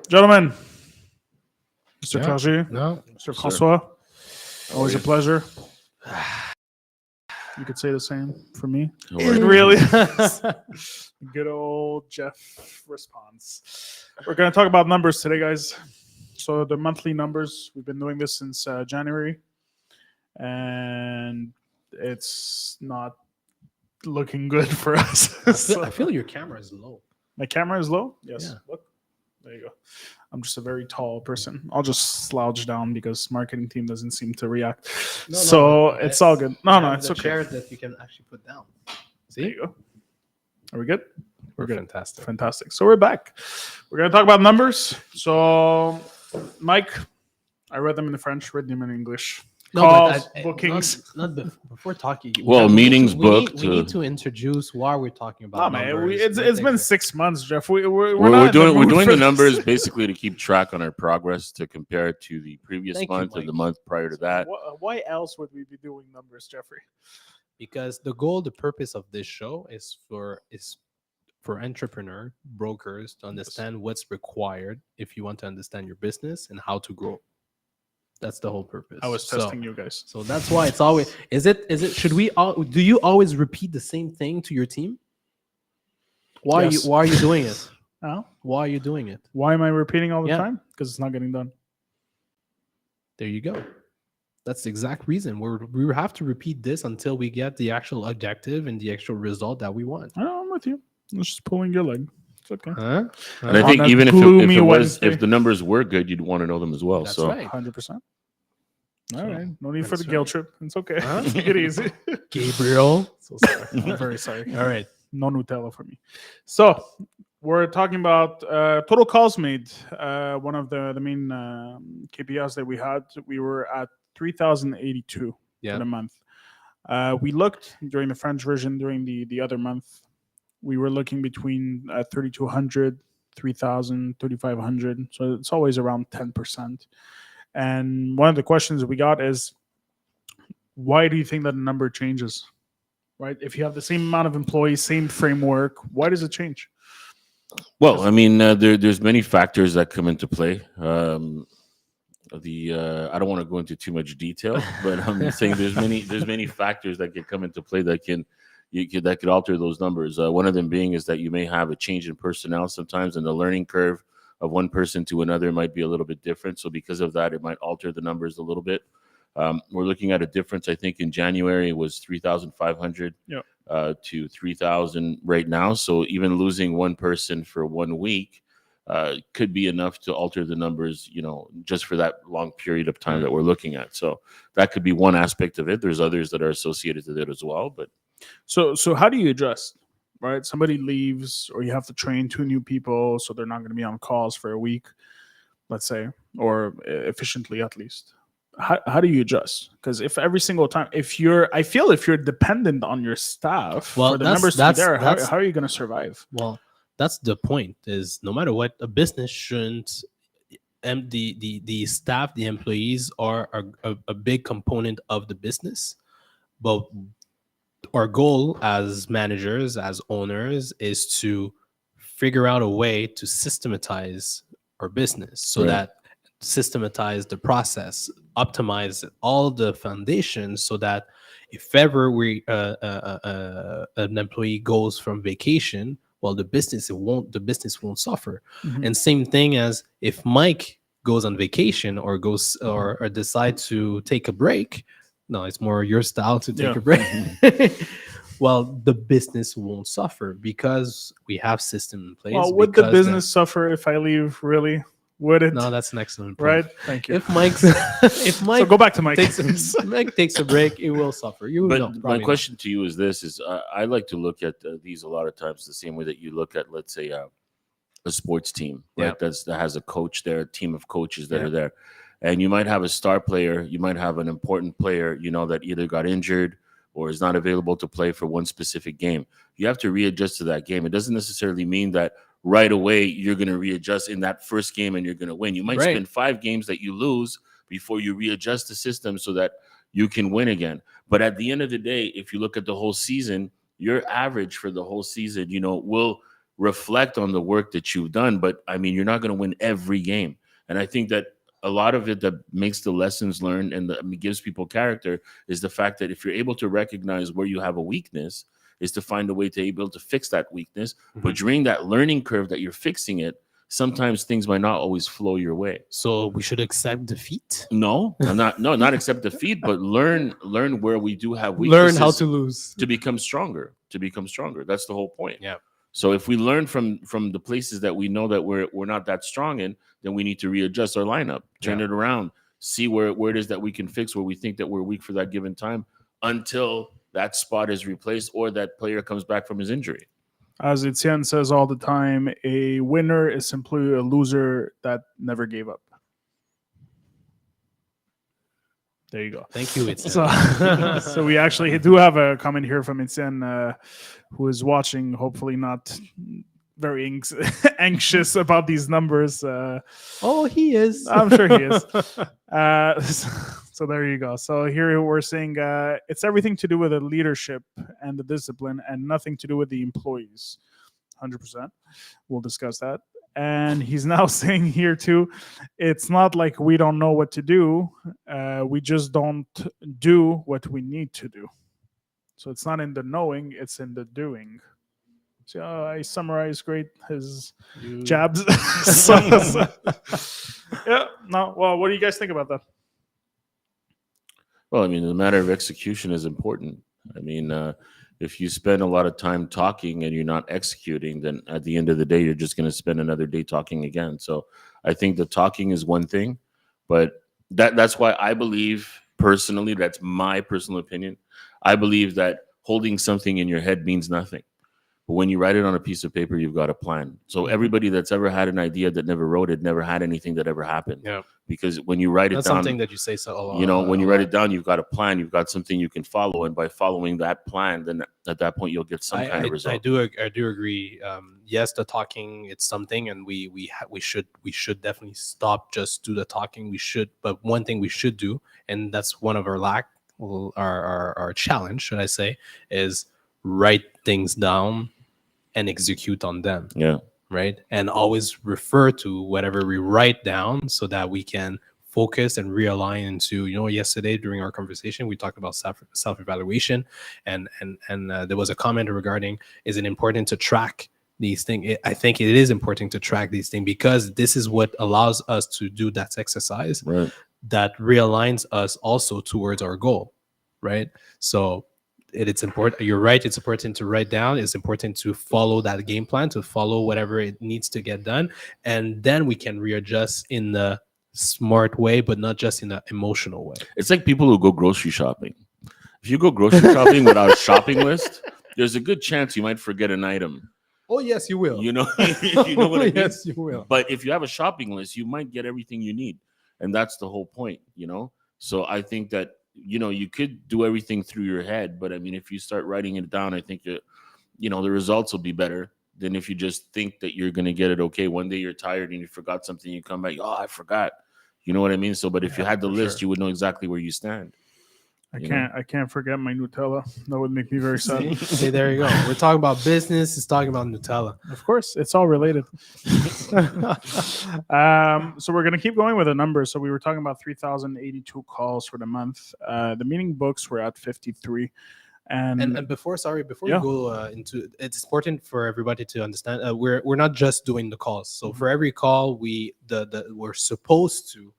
Gentlemen, Mr. Yeah. Clerget, No. Mr. Francois, always a pleasure. You could say the same for me. It really is. Good old Jeff response. We're going to talk about numbers today, guys. So the monthly numbers, we've been doing this since January, and it's not looking good for us. I feel your camera is low. My camera is low? Yes. Yeah. Look. There you go. I'm just a very tall person. I'll just slouch down because marketing team doesn't seem to react. It's all good. No, it's okay. Chair that you can actually put down. There See? you go. Are we good? We're good. fantastic. Fantastic. So we're back. We're going to talk about numbers. So, Mike, I read them in French, read them in English. Calls, bookings. Not before talking. Meetings we booked. We need to introduce why we're talking about Man, numbers. it's been 6 months, Jeff. We're doing the this. numbers basically to keep track on our progress to compare it to the previous Thank you, month or Mike. the month prior to that. Why else would we be doing numbers, Jeffrey? Because the purpose of this show is for entrepreneur brokers to understand what's required if you want to understand your business and how to grow. That's the whole purpose. I was testing you guys. So that's why it's always should we do you always repeat the same thing to your team? Why Yes. are you doing it? Oh? Why are you doing it? Why am I repeating all the Yeah. time? Because it's not getting done. There you go. That's the exact reason. We have to repeat this until we get the actual objective and the actual result that we want. Oh, I'm with you. I'm just pulling your leg. It's okay. Huh? And I On think that even gloomy Wednesday. if the numbers were good, you'd want to know them as well. That's so right. 100%. All So, right. No need for that's the guilt right. trip. It's okay. Huh? Take it easy. Gabriel. So sorry. I'm very sorry. All right. No Nutella for me. So we're talking about total calls made. One of the main KPIs that we had. We were at 3,082 Yeah. in a month. We looked during the French version during the other month. We were looking between 3,200, 3,000, 3,500. So it's always around 10%. And one of the questions we got is, why do you think that the number changes? Right? If you have the same amount of employees, same framework, why does it change? Well, I mean, there's many factors that come into play. I don't want to go into too much detail, but I'm saying there's many factors that could come into play that could alter those numbers. One of them being is that you may have a change in personnel sometimes, and the learning curve of one person to another might be a little bit different. So because of that, it might alter the numbers a little bit. We're looking at a difference. I think in January it was 3,500 to 3,000 right now. So even losing one person for 1 week could be enough to alter the numbers, just for that long period of time that we're looking at. So that could be one aspect of it. There's others that are associated with it as well. But So how do you adjust? Right? Somebody leaves, or you have to train 2 new people, so they're not going to be on calls for a week, let's say, or efficiently at least. How do you adjust? Because if every single time, if you're dependent on your staff for the numbers to be there, how are you going to survive? Well, that's the point. Is no matter what, a business shouldn't. The staff, the employees are a big component of the business, but our goal as managers, as owners, is to figure out a way to systematize our business so Right. that systematize the process, optimize all the foundations so that if ever an employee goes from vacation, well, the business won't suffer. Mhm. And same thing as if Mike goes on vacation or goes or decide to take a break. No, it's more your style to take Yeah. a break. Well, the business won't suffer because we have system in place. Well, would the because business suffer if I leave? Really? Would it? No, that's an excellent point. Right? Thank you. If Mike So go back to Mike. Mike takes a break, it will suffer. But my question to you is this: I like to look at these a lot of times the same way that you look at, let's say, a sports team, right? Yeah. That has a coach there, a team of coaches that Yeah. are there, and you might have a star player, you might have an important player, that either got injured or is not available to play for one specific game. You have to readjust to that game. It doesn't necessarily mean that right away you're going to readjust in that first game and you're going to win. You might Right. spend 5 games that you lose before you readjust the system so that you can win again. But at the end of the day, if you look at the whole season, your average for the whole season, will reflect on the work that you've done. But I mean, you're not going to win every game. And I think that a lot of it that makes the lessons learned and gives people character is the fact that if you're able to recognize where you have a weakness, is to find a way to be able to fix that weakness. But during that learning curve that you're fixing it, sometimes things might not always flow your way. So we should accept defeat. No, not accept defeat, but learn where we do have Learn weaknesses how to lose. to become stronger. That's the whole point. Yeah. So if we learn from the places that we know that we're not that strong in, then we need to readjust our lineup, turn it around, see where it is that we can fix where we think that we're weak for that given time until that spot is replaced or that player comes back from his injury. As Etienne says all the time, a winner is simply a loser that never gave up. There you go. Thank you, Etienne. So we actually do have a comment here from Etienne, who is watching, hopefully not very anxious about these numbers. Oh, he is. I'm sure he is. So there you go. So here we're saying it's everything to do with the leadership and the discipline and nothing to do with the employees. 100%. We'll discuss that. And he's now saying here too, it's not like we don't know what to do. We just don't do what we need to do. So it's not in the knowing, it's in the doing. So I summarized great his jabs. Yeah. No. Well, what do you guys think about that? Well, I mean, the matter of execution is important. I mean, if you spend a lot of time talking and you're not executing, then at the end of the day, you're just going to spend another day talking again. So I think the talking is one thing, but that's why I believe personally, that's my personal opinion. I believe that holding something in your head means nothing. But when you write it on a piece of paper, you've got a plan. So everybody that's ever had an idea that never wrote it, never had anything that ever happened. Yeah. Because when you write it That's down, something that you say so a lot. you know, when you write it down, you've got a plan, you've got something you can follow. And by following that plan, then at that point, you'll get some kind of result. I do agree. Yes, the talking, it's something, and we should definitely stop just do the talking. We should, but one thing we should do, and that's one of our challenge, should I say, is write things down and execute on them. Yeah. Right. And always refer to whatever we write down so that we can focus and realign into, yesterday during our conversation, we talked about self-evaluation and there was a comment regarding, is it important to track these things? I think it is important to track these things because this is what allows us to do that exercise that realigns us also towards our goal. Right. So it's important. You're right. It's important to write down. It's important to follow that game plan, to follow whatever it needs to get done. And then we can readjust in the smart way, but not just in the emotional way. It's like people who go grocery shopping. If you go grocery shopping without a shopping list, there's a good chance you might forget an item. Oh, yes, you will. You know what I mean? Yes, you will. But if you have a shopping list, you might get everything you need. And that's the whole point, So I think that, you could do everything through your head, but I mean, if you start writing it down, I think that, the results will be better than if you just think that you're going to get it okay. One day you're tired and you forgot something, you come back, oh, I forgot. You know what I mean? So, but if you had the list, you would know exactly where you stand. I can't forget my Nutella. That would make me very sad. See, there you go. We're talking about business. It's talking about Nutella. Of course, it's all related. So we're going to keep going with the numbers. So we were talking about 3,082 calls for the month. The meeting books were at 53. And before we go into, it's important for everybody to understand. We're not just doing the calls. So for every call, we're supposed to.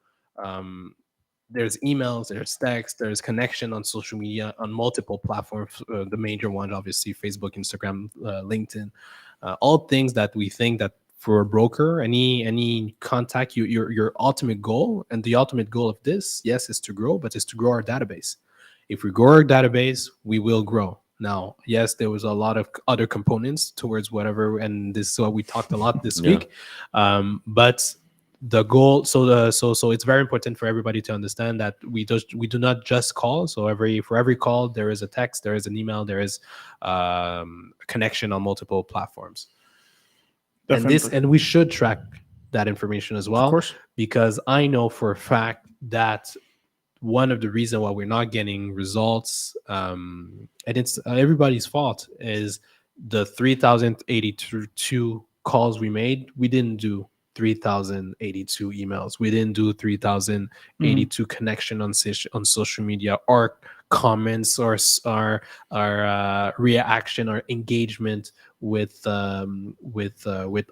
There's emails, there's text, there's connection on social media on multiple platforms. The major ones, obviously, Facebook, Instagram, LinkedIn, all things that we think that for a broker, any contact, your ultimate goal, and the ultimate goal of this, yes, is to grow, but is to grow our database. If we grow our database, we will grow. Now, yes, there was a lot of other components towards whatever, and this is what we talked a lot this week, but the goal, so it's very important for everybody to understand that we do not just call. So for every call, there is a text, there is an email, there is a connection on multiple platforms. Definitely. And we should track that information as well, of course, because I know for a fact that one of the reasons why we're not getting results, and it's everybody's fault, is the 3,082 calls we made, we didn't do 3,082 emails. We didn't do 3,082 connection on social media, or comments, or reaction or engagement with our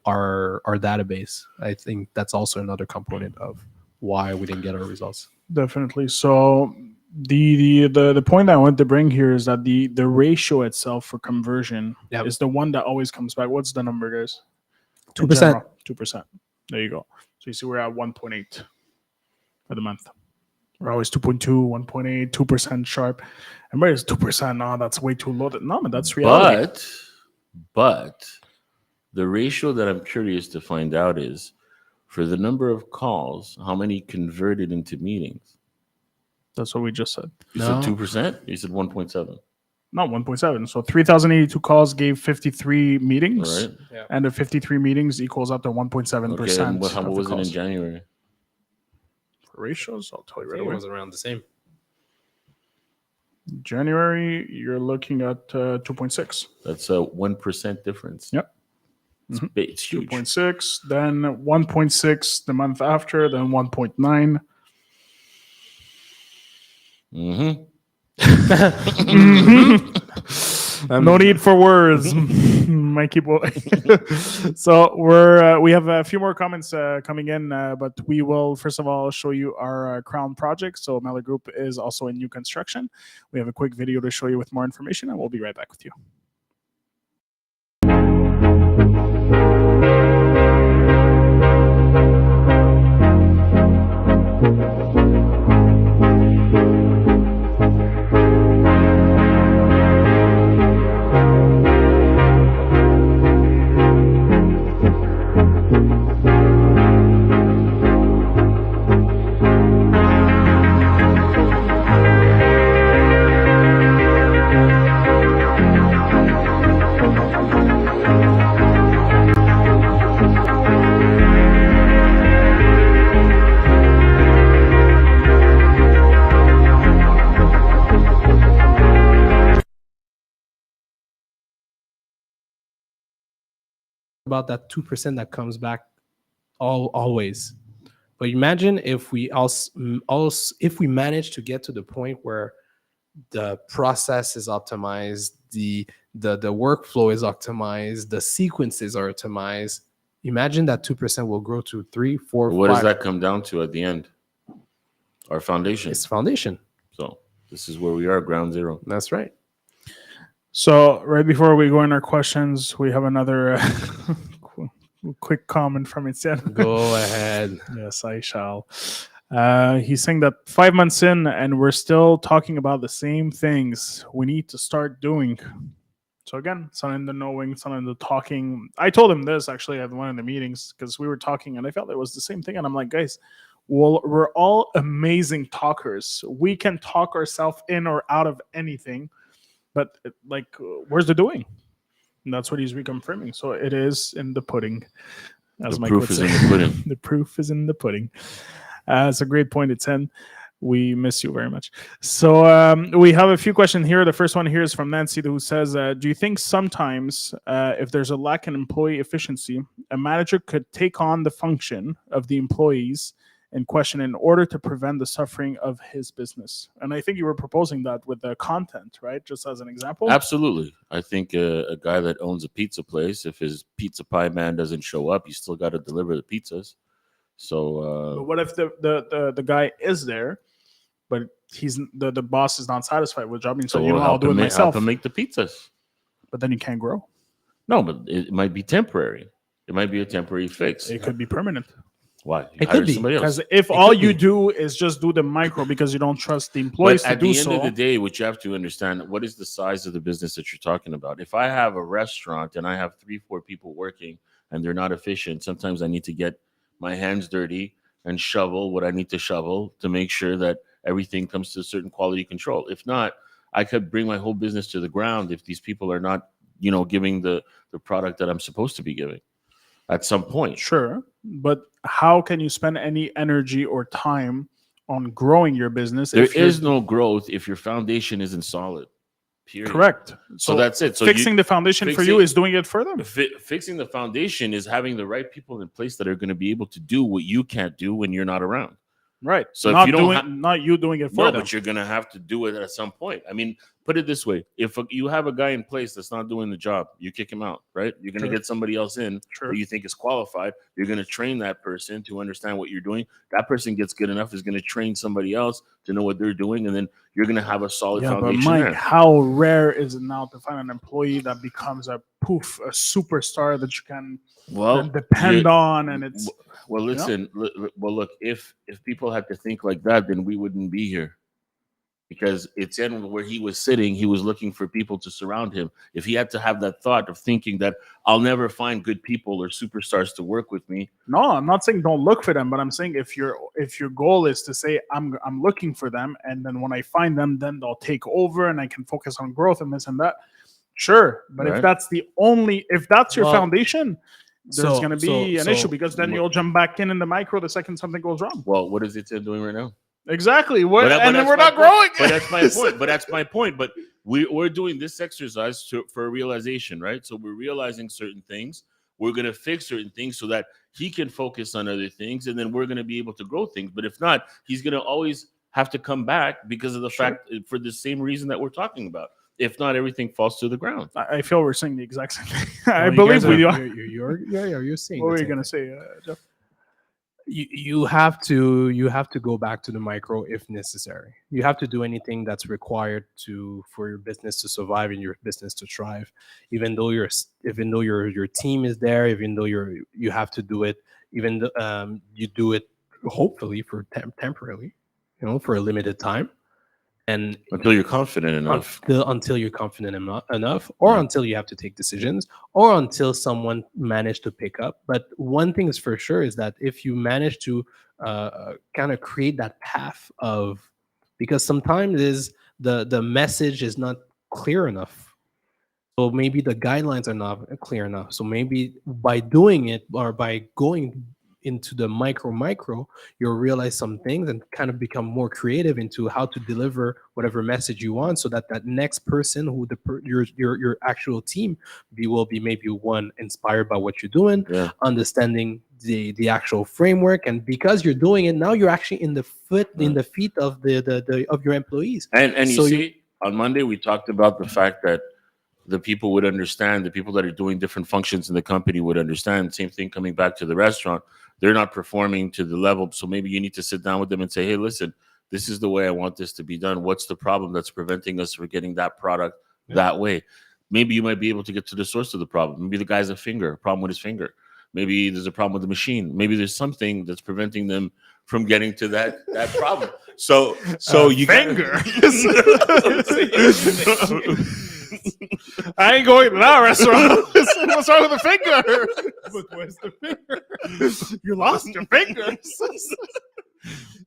database. I think that's also another component of why we didn't get our results. Definitely. So the point that I want to bring here is that the ratio itself for conversion Yep. is the one that always comes back. What's the number, guys? 2%. 2%. There you go. So you see we're at 1.8 for the month. We're always 2.2, 1.8, 2% sharp. Everybody's 2%. No, that's way too low. No, but that's reality. But the ratio that I'm curious to find out is, for the number of calls, how many converted into meetings? That's what we just said. You No. said 2%? You said 1.7. Not 1.7. So 3,082 calls gave 53 meetings. Right. And the 53 meetings equals up to 1.7%. Okay, and what was it in January? Ratios, I'll tell you I right think it away. was around the same. January, you're looking at 2.6. That's a 1% difference. Yep. It's huge. 2.6, then 1.6 the month after, then 1.9. Mm-hmm. No need for words. Might keep. So we have a few more comments coming in, but we will first of all show you our Crown project. So Melior Group is also in new construction. We have a quick video to show you with more information, and we'll be right back with you. About that 2% that comes back always. But imagine if we if we manage to get to the point where the process is optimized, the workflow is optimized, the sequences are optimized. Imagine that 2% will grow to 3, 4, What 5. does that come down to at the end? Our foundation. It's foundation. So this is where we are, ground zero. That's right. So right before we go in our questions, we have another quick comment from Etienne. Go ahead. Yes, I shall. He's saying that 5 months in and we're still talking about the same things we need to start doing. So again, some in the knowing, some in the talking. I told him this actually at one of the meetings because we were talking and I felt it was the same thing. And I'm like, guys, well, we're all amazing talkers. We can talk ourselves in or out of anything. But like, where's the doing? And that's what he's reconfirming. So it is in the pudding. As The Mike proof would is say. in the pudding. The proof is in the pudding. It's a great point. It's 10. We miss you very much. So we have a few questions here. The first one here is from Nancy, who says, do you think sometimes if there's a lack in employee efficiency, a manager could take on the function of the employees in question in order to prevent the suffering of his business? And I think you were proposing that with the content, right? Just as an example. Absolutely. I think a guy that owns a pizza place, if his pizza pie man doesn't show up, you still got to deliver the pizzas. So But what if the guy is there, but he's the boss is not satisfied with the job? And so you know, I'll do it myself. Help him make the pizzas. But then you can't grow. No, but it might be temporary. It might be a temporary fix. It could be permanent. Why? You It hire could be, somebody else. Because if all you do is just do the micro because you don't trust the employees But to at do the end of the so, day, what you have to understand, what is the size of the business that you're talking about? If I have a restaurant and I have 3-4 people working and they're not efficient, sometimes I need to get my hands dirty and shovel what I need to shovel to make sure that everything comes to a certain quality control. If not, I could bring my whole business to the ground if these people are not, giving the product that I'm supposed to be giving at some point. sure. But how can you spend any energy or time on growing your business? There if you're- is no growth if your foundation isn't solid. Period. Correct. So that's it. So fixing the foundation for you fixing- is doing it for them. Fixing the foundation is having the right people in place that are going to be able to do what you can't do when you're not around. Right. So if not you don't doing, not you doing it for No, them. but you're going to have to do it at some point. I mean, put it this way: if you have a guy in place that's not doing the job, you kick him out, right? You're going to Sure. get somebody else in Sure. that you think is qualified. You're going to train that person to understand what you're doing. That person gets good enough, is going to train somebody else to know what they're doing, and then you're going to have a solid Yeah, but foundation Mike, there. how rare is it now to find an employee that becomes a superstar that you can then depend on, and it's Well, listen. Well, look. If people had to think like that, then we wouldn't be here. Because Etienne, where he was sitting, he was looking for people to surround him. If he had to have that thought of thinking that I'll never find good people or superstars to work with me, no. I'm not saying don't look for them, but I'm saying if your goal is to say I'm looking for them, and then when I find them, then they'll take over, and I can focus on growth and this and that. Sure, but Right. if that's your Well, foundation, there's so- going to be so- an issue so- because then you'll jump back in the micro the second something goes wrong. well, what is Etienne doing right now? Exactly. But And then that's we're my not point. growing. But that's my point. But that's my point. But we're doing this exercise for a realization, right? So we're realizing certain things. We're going to fix certain things so that he can focus on other things, and then we're going to be able to grow things. But if not, he's going to always have to come back because of the Sure. fact, for the same reason that we're talking about. If not, everything falls to the ground. I feel we're saying the exact same thing. No, I you believe guys we do. You're saying. What the were you same going to thing. say, Jeff? You have to go back to the micro if necessary. You have to do anything that's required for your business to survive and your business to thrive. Even though your team is there, even though you have to do it, even you do it hopefully for temporarily, for a limited time, and Until you're confident enough. until you're confident enough, or Yeah. until you have to take decisions, or until someone managed to pick up. But one thing is for sure is that if you manage to kind of create that path of, because sometimes is the message is not clear enough, so maybe the guidelines are not clear enough. So maybe by doing it, or by going into the micro, you'll realize some things and kind of become more creative into how to deliver whatever message you want, so that next person who your actual team will be maybe one inspired by what you're doing, Yeah. understanding the actual framework, and because you're doing it now, you're actually in the feet of the of your employees. And you So see, on Monday, we talked about the fact that the people would understand, the people that are doing different functions in the company would understand. Same thing coming back to the restaurant. They're not performing to the level. So maybe you need to sit down with them and say, hey, listen, this is the way I want this to be done. What's the problem that's preventing us from getting that product that way? Maybe you might be able to get to the source of the problem. Maybe the guy's a problem with his finger. Maybe there's a problem with the machine. Maybe there's something that's preventing them from getting to that problem. So you finger. I ain't going to that restaurant. What's wrong with the finger? but where's the finger? You lost your fingers.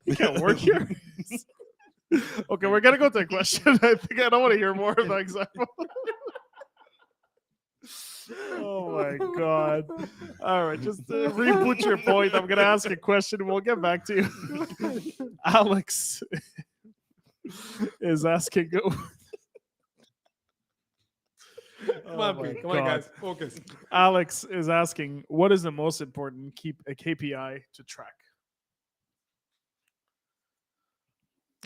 You can't work here. Okay, we're gonna go to a question. I think I don't want to hear more of that example. Oh my god! All right, just reboot your point. I'm gonna ask a question. And we'll get back to you. Alex is asking. Come on, Pete. Come on, guys. Focus. Alex is asking, what is the most important KPI to track?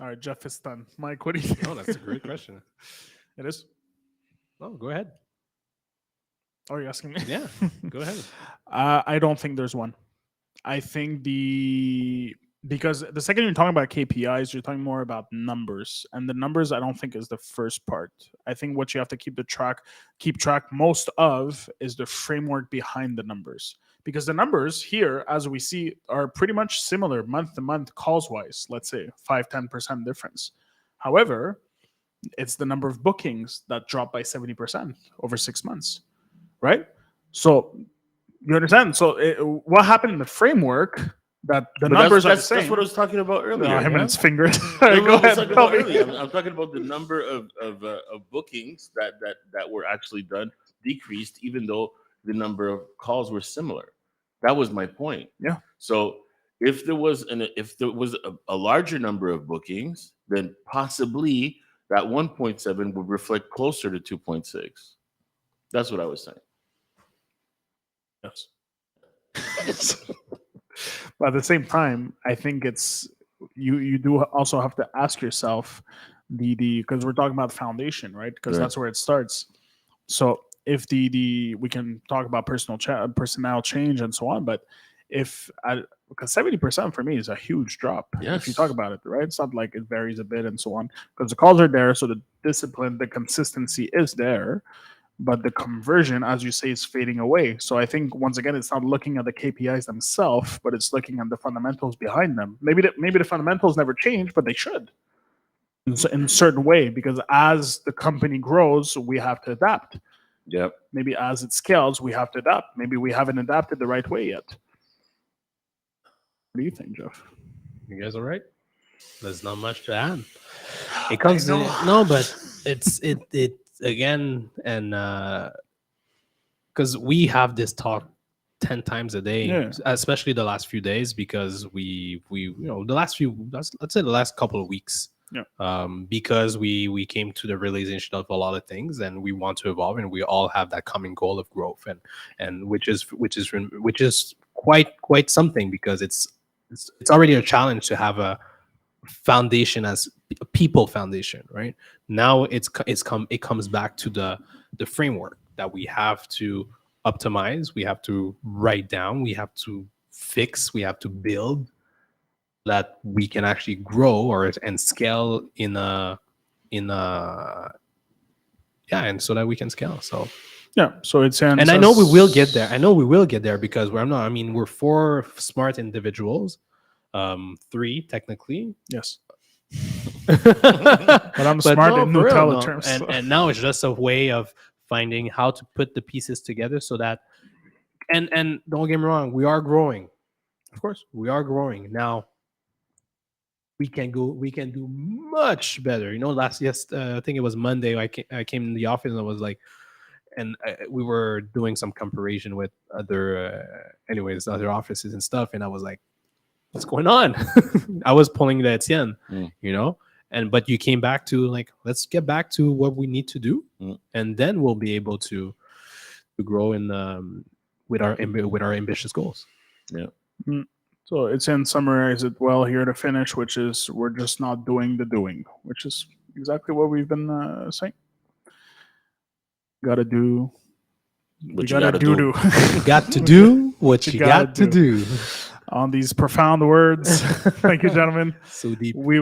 All right, Jeff is done. Mike, what do you think? Oh, that's a great question. It is? Oh, go ahead. Oh, you're asking me? Yeah, go ahead. I don't think there's one. I think because the second you're talking about KPIs, you're talking more about numbers, and the numbers I don't think is the first part. I think what you have to keep track most of is the framework behind the numbers, because the numbers here, as we see, are pretty much similar month to month calls wise. Let's say 5-10% difference. However, it's the number of bookings that dropped by 70% over 6 months, right? So you understand? So what happened in the framework? That the But numbers are the that's same. what I was talking about earlier. No, him yeah? and his fingers. No, All right, no, go I was ahead. talking Tell about me. earlier. I'm talking about the number of bookings that were actually done decreased, even though the number of calls were similar. That was my point. Yeah. So if there was a larger number of bookings, then possibly that 1.7 would reflect closer to 2.6. That's what I was saying. Yes. But at the same time, I think it's you do also have to ask yourself the because we're talking about foundation, right? Because Right. that's where it starts. So if the we can talk about personnel change and so on, but if because 70% for me is a huge drop. If you Yes. talk about it, right? It's not like it varies a bit and so on because the calls are there, so the discipline, the consistency is there, but the conversion, as you say, is fading away. So I think once again, it's not looking at the KPIs themselves, but it's looking at the fundamentals behind them. Maybe the fundamentals never change, but they should in a certain way, because as the company grows, we have to adapt. Yep. Maybe as it scales, we have to adapt. Maybe we haven't adapted the right way yet. What do you think, Jeff? You guys all right? There's not much to add. It comes to, no, but it's it again, and because we have this talk 10 times a day, Yeah. especially the last few days, because we let's say the last couple of weeks, because we came to the realization of a lot of things, and we want to evolve, and we all have that common goal of growth, and which is quite something, because it's already a challenge to have a foundation as a people foundation. Right now, it comes back to the framework that we have to optimize, we have to write down, we have to fix, we have to build, that we can actually grow and scale and so that we can scale. So Yeah, so it's and I know we will get there. I know we will get there, because we're 4 smart individuals, 3 technically. Yes. But I'm smart in for real, Nutella terms. And now it's just a way of finding how to put the pieces together so that, and don't get me wrong, we are growing. Of course, we are growing. Now we can do much better. I think it was Monday, I came in the office and I was like, and we were doing some comparison with other offices and stuff, and I was like, what's going on? I was pulling the Etienne, but you came back to like, let's get back to what we need to do, and then we'll be able to grow in with our ambitious goals. Yeah. So it's in summarize it well here to finish, which is we're just not doing the doing, which is exactly what we've been saying. Gotta do. What you gotta do. You got to do what you got to do. On these profound words. Thank you, gentlemen. So deep. We